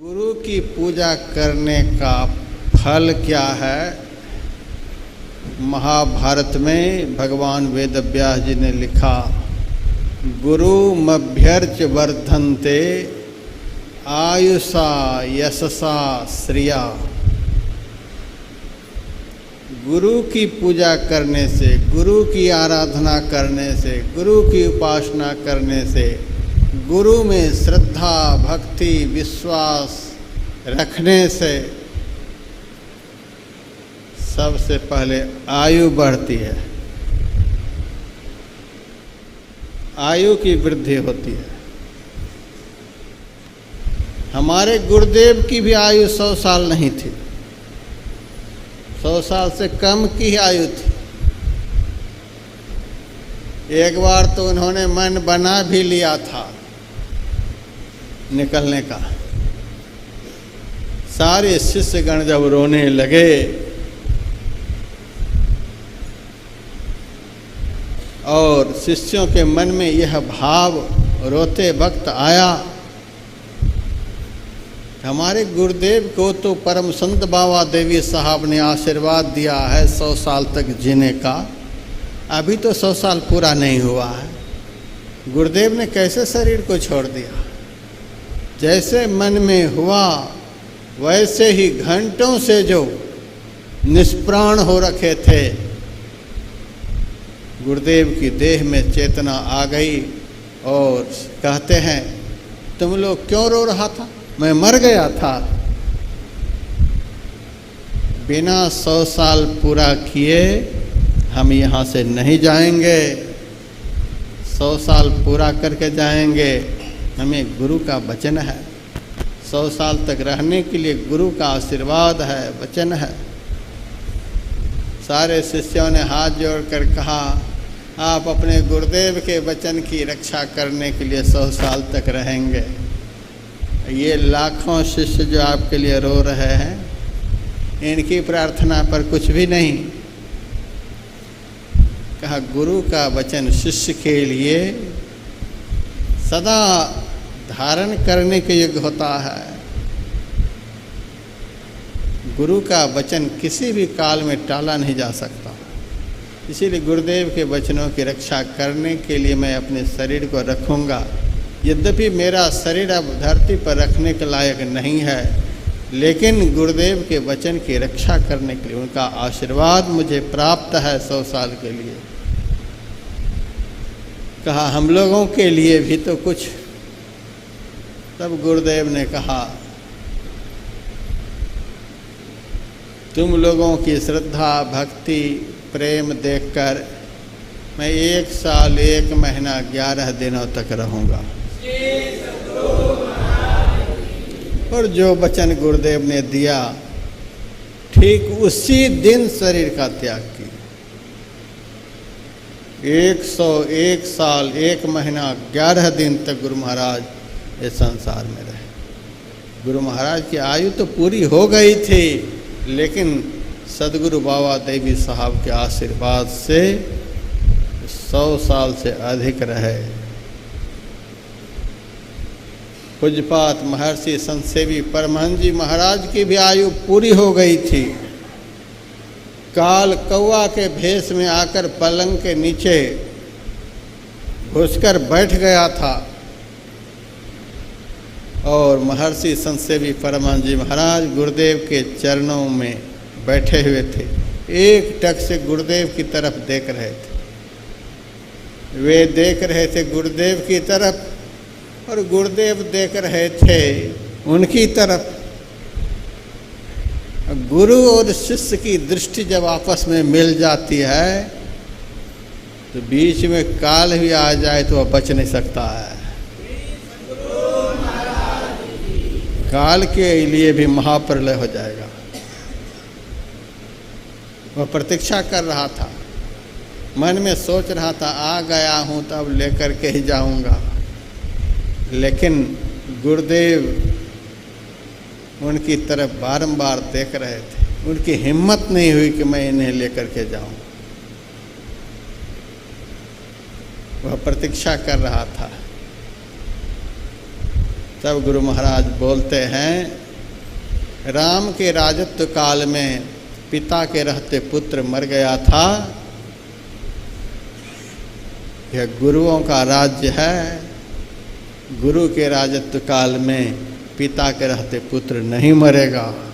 गुरु की पूजा करने का फल क्या है? महाभारत में भगवान वेदव्यास जी ने लिखा, गुरु मभ्यर्च वर्धन्ते आयुषा यशसा श्रिया। गुरु की पूजा करने से, गुरु की आराधना करने से, गुरु की उपासना करने से, गुरु में श्रद्धा भक्ति विश्वास रखने से सबसे पहले आयु बढ़ती है, आयु की वृद्धि होती है। हमारे गुरुदेव की भी आयु 100 साल नहीं थी, 100 साल से कम की आयु थी। एक बार तो उन्होंने मन बना भी लिया था निकलने का। सारे शिष्यगण जब रोने लगे और शिष्यों के मन में यह भाव रोते वक्त आया, हमारे गुरुदेव को तो परम संत बाबा देवी साहब ने आशीर्वाद दिया है 100 साल तक जीने का, अभी तो 100 साल पूरा नहीं हुआ है। गुरुदेव ने कैसे शरीर को छोड़ दिया? जैसे मन में हुआ वैसे ही घंटों से जो निष्प्राण हो रखे थे, गुरुदेव की देह में चेतना आ गई और कहते हैं, तुम लोग क्यों रो रहा था? मैं मर गया था। बिना 100 साल पूरा किए हम यहाँ से नहीं जाएंगे, 100 साल पूरा करके जाएंगे। हमें गुरु का वचन है, 100 साल तक रहने के लिए गुरु का आशीर्वाद है, वचन है। सारे शिष्यों ने हाथ जोड़कर कहा, आप अपने गुरुदेव के वचन की रक्षा करने के लिए 100 साल तक रहेंगे। ये लाखों शिष्य जो आपके लिए रो रहे हैं, इनकी प्रार्थना पर कुछ भी नहीं। कहा, गुरु का वचन शिष्य के लिए सदा धारण करने के योग्य होता है। गुरु का वचन किसी भी काल में टाला नहीं जा सकता। इसीलिए गुरुदेव के वचनों की रक्षा करने के लिए मैं अपने शरीर को रखूँगा। यद्यपि मेरा शरीर अब धरती पर रखने के लायक नहीं है, लेकिन गुरुदेव के वचन की रक्षा करने के लिए उनका आशीर्वाद मुझे प्राप्त है 100 साल के लिए। कहा, हम लोगों के लिए भी तो कुछ। तब गुरुदेव ने कहा, तुम लोगों की श्रद्धा भक्ति प्रेम देखकर मैं 1 साल 1 महीना 11 दिनों तक रहूँगा। और जो वचन गुरुदेव ने दिया, ठीक उसी दिन शरीर का त्याग किया। 101 साल 1 महीना 11 दिन तक गुरु महाराज इस संसार में रहे। गुरु महाराज की आयु तो पूरी हो गई थी, लेकिन सदगुरु बाबा देवी साहब के आशीर्वाद से 100 साल से अधिक रहे। पूज्यपात महर्षि संत सेवी परमहंस जी महाराज की भी आयु पूरी हो गई थी। काल कौआ के भेष में आकर पलंग के नीचे घुसकर बैठ गया था और महर्षि संत सेवी परमहंस जी महाराज गुरुदेव के चरणों में बैठे हुए थे। एक टक से गुरुदेव की तरफ देख रहे थे। वे देख रहे थे गुरुदेव की तरफ और गुरुदेव देख रहे थे उनकी तरफ। गुरु और शिष्य की दृष्टि जब आपस में मिल जाती है तो बीच में काल भी आ जाए तो वह बच नहीं सकता है। काल के लिए भी महाप्रलय हो जाएगा। वह प्रतीक्षा कर रहा था, मन में सोच रहा था, आ गया हूँ तो अब लेकर के ही जाऊँगा। लेकिन गुरुदेव उनकी तरफ बारंबार देख रहे थे। उनकी हिम्मत नहीं हुई कि मैं इन्हें लेकर के जाऊं। वह प्रतीक्षा कर रहा था। तब गुरु महाराज बोलते हैं, राम के राजत्व काल में पिता के रहते पुत्र मर गया था। यह गुरुओं का राज्य है। गुरु के राजत्व काल में पिता के रहते पुत्र नहीं मरेगा।